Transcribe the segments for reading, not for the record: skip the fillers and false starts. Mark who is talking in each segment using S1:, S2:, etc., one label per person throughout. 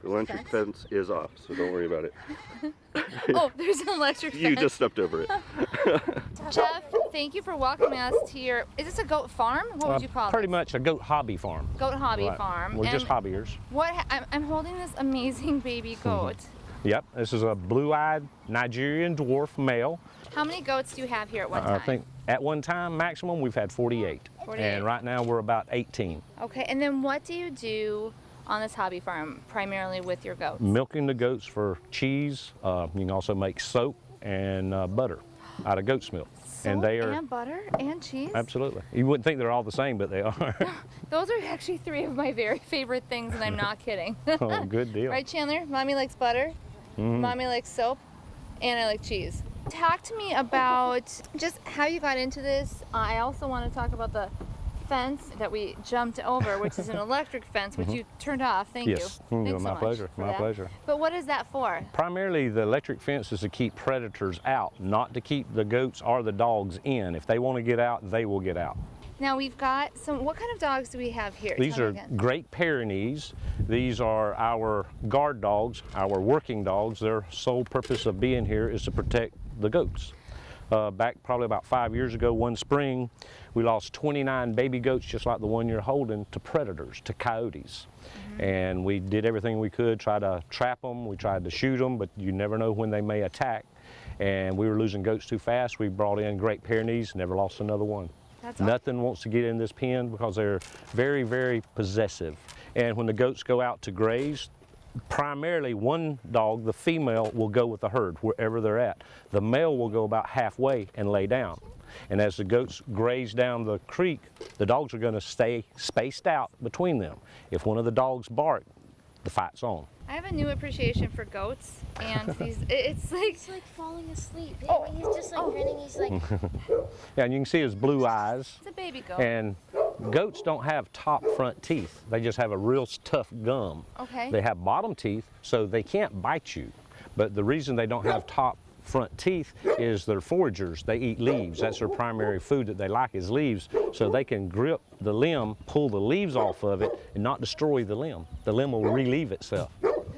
S1: The electric fence is off, so don't worry about it.
S2: Oh, there's an electric fence.
S1: You just stepped over it.
S2: Jeff, thank you for welcoming us to your, is this a goat farm? What would you call it?
S3: Pretty much a goat hobby farm.
S2: Goat hobby
S3: Right.
S2: farm.
S3: We're just hobbyers.
S2: I'm holding this amazing baby goat.
S3: Yep, this is a blue-eyed Nigerian dwarf male.
S2: How many goats do you have here at one time?
S3: I think at one time, maximum, we've had 48.
S2: 48.
S3: And right now, we're about 18.
S2: Okay, and then what do you do on this hobby farm, primarily with your goats?
S3: Milking the goats for cheese. You can also make soap and butter out of goat's milk.
S2: Soap and butter and cheese?
S3: Absolutely. You wouldn't think they're all the same, but they are.
S2: Those are actually three of my very favorite things, and I'm not kidding.
S3: Oh, good deal.
S2: Right, Chandler? Mommy likes butter, Mommy likes soap, and I like cheese. Talk to me about just how you got into this. I also want to talk about the fence that we jumped over, which is an electric fence, which you turned off. Thank you.
S3: Yes,
S2: Thanks so
S3: my
S2: much
S3: pleasure,
S2: for
S3: my
S2: that.
S3: pleasure.
S2: But what is that for?
S3: Primarily, the electric fence is to keep predators out, not to keep the goats or the dogs in. If they want to get out, they will get out.
S2: Now we've got some, what kind of dogs do we have here?
S3: These
S2: Tell me
S3: are
S2: again.
S3: Great Pyrenees. These are our guard dogs, our working dogs. Their sole purpose of being here is to protect the goats. Back probably about 5 years ago, one spring, we lost 29 baby goats just like the one you're holding to predators, to coyotes. And we did everything we could, try to trap them, we tried to shoot them, but you never know when they may attack. And we were losing goats too fast. We brought in Great Pyrenees, never lost another one.
S2: That's awesome.
S3: Nothing wants to get in this pen because they're very, very possessive. And when the goats go out to graze, primarily one dog, the female, will go with the herd wherever they're at. The male will go about halfway and lay down. And as the goats graze down the creek, the dogs are going to stay spaced out between them. If one of the dogs bark, the fight's on.
S2: I have a new appreciation for goats, and it's like
S4: falling asleep.
S2: Oh.
S4: He's just like grinning. He's like,
S3: Yeah, and you can see his blue eyes.
S2: it's a baby goat.
S3: And goats don't have top front teeth. They just have a real tough gum.
S2: Okay.
S3: They have bottom teeth, so they can't bite you. But the reason they don't have top front teeth is they're foragers. They eat leaves. That's their primary food that they like is leaves. So they can grip the limb, pull the leaves off of it, and not destroy the limb. The limb will relieve itself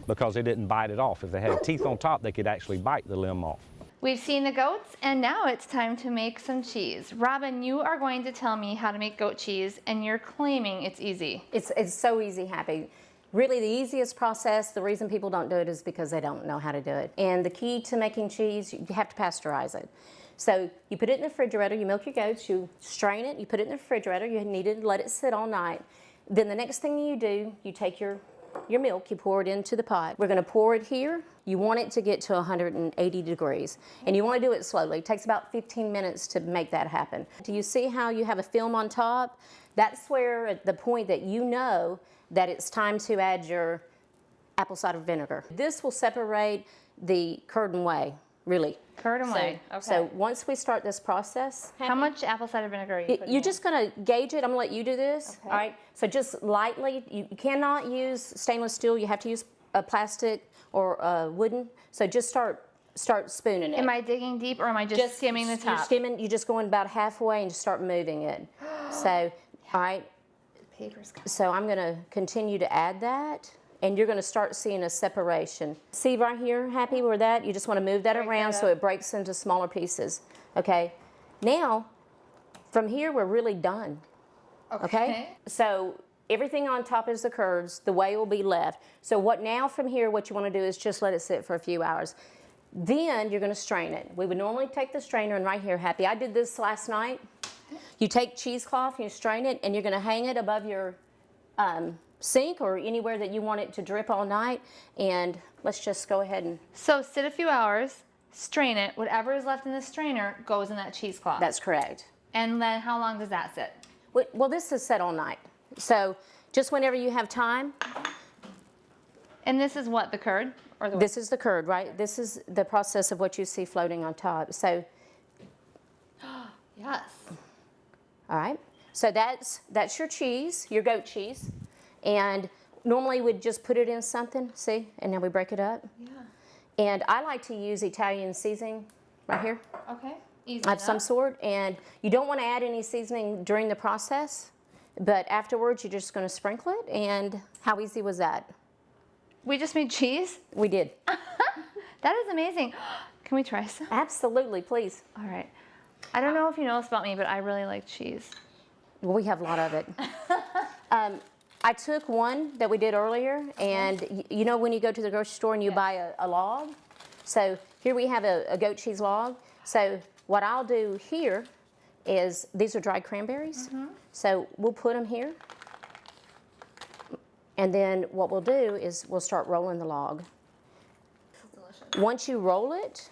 S3: because they didn't bite it off. If they had teeth on top, they could actually bite the limb off.
S2: We've seen the goats, and now it's time to make some cheese. Robin, you are going to tell me how to make goat cheese, and you're claiming it's easy.
S5: It's so easy, Happy. Really, the easiest process, the reason people don't do it is because they don't know how to do it. And the key to making cheese, you have to pasteurize it. So you put it in the refrigerator, you milk your goats, you strain it, you put it in the refrigerator, you need to let it sit all night. Then the next thing you do, you take your milk, you pour it into the pot. We're gonna pour it here. You want it to get to 180 degrees. And you wanna do it slowly. It takes about 15 minutes to make that happen. Do you see how you have a film on top? That's where, at the point that you know that it's time to add your apple cider vinegar. This will separate the curd and whey, really.
S2: Curd and whey, okay.
S5: So once we start this process.
S2: How much apple cider vinegar are you putting
S5: You're
S2: in?
S5: just gonna gauge it. I'm gonna let you do this,
S2: Okay.
S5: all right? So just lightly, you cannot use stainless steel. You have to use a plastic or wooden. So just start spooning it.
S2: Am I digging deep, or am I just skimming the top?
S5: You're skimming, you're just going about halfway and just start moving it. So, all right.
S2: Paper's coming.
S5: So I'm gonna continue to add that, and you're gonna start seeing a separation. See right here, Happy, where that? You just wanna move that around so it breaks into smaller pieces, okay? Now, from here, we're really done, okay? So everything on top is the curds, the whey will be left. So what now from here, what you wanna do is just let it sit for a few hours. Then you're gonna strain it. We would normally take the strainer, and right here, Happy, I did this last night. You take cheesecloth and you strain it, and you're gonna hang it above your sink or anywhere that you want it to drip all night. And let's just go ahead and.
S2: So sit a few hours, strain it. Whatever is left in the strainer goes in that cheesecloth.
S5: That's correct.
S2: And then how long does that sit?
S5: Well, this is set all night. So just whenever you have time.
S2: And this is what, the curd? Or the
S5: This is the curd, right? This is the process of what you see floating on top. So,
S2: Yes.
S5: all right. So that's your cheese, your goat cheese. And normally we'd just put it in something, see? And now we break it up.
S2: Yeah.
S5: And I like to use Italian seasoning right here
S2: Okay. Easy
S5: of some
S2: enough.
S5: sort. And you don't want to add any seasoning during the process, but afterwards you're just going to sprinkle it. And how easy was that?
S2: we just made cheese?
S5: We did.
S2: That is amazing. Can we try some?
S5: Absolutely, please.
S2: All right. I don't know if you know this about me, but I really like cheese.
S5: Well, we have a lot of it. I took one that we did earlier, and you know when you go to the grocery store and you buy a log? So here we have a goat cheese log. So what I'll do here is, these are dried cranberries. So we'll put them here. And then what we'll do is we'll start rolling the log.
S2: Delicious.
S5: Once you roll it,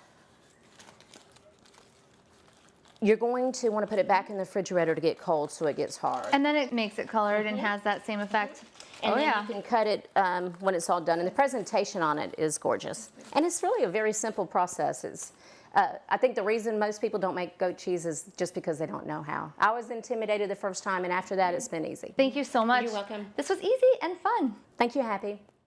S5: you're going to want to put it back in the refrigerator to get cold so it gets hard.
S2: And then it makes it colored and has that same effect.
S5: And
S2: oh
S5: then
S2: yeah.
S5: you can cut it when it's all done. And the presentation on it is gorgeous. And it's really a very simple process. It's, I think the reason most people don't make goat cheese is just because they don't know how. I was intimidated the first time, and after that, it's been easy.
S2: Thank you so much.
S5: You're welcome.
S2: This was easy and fun.
S5: Thank you, Happy.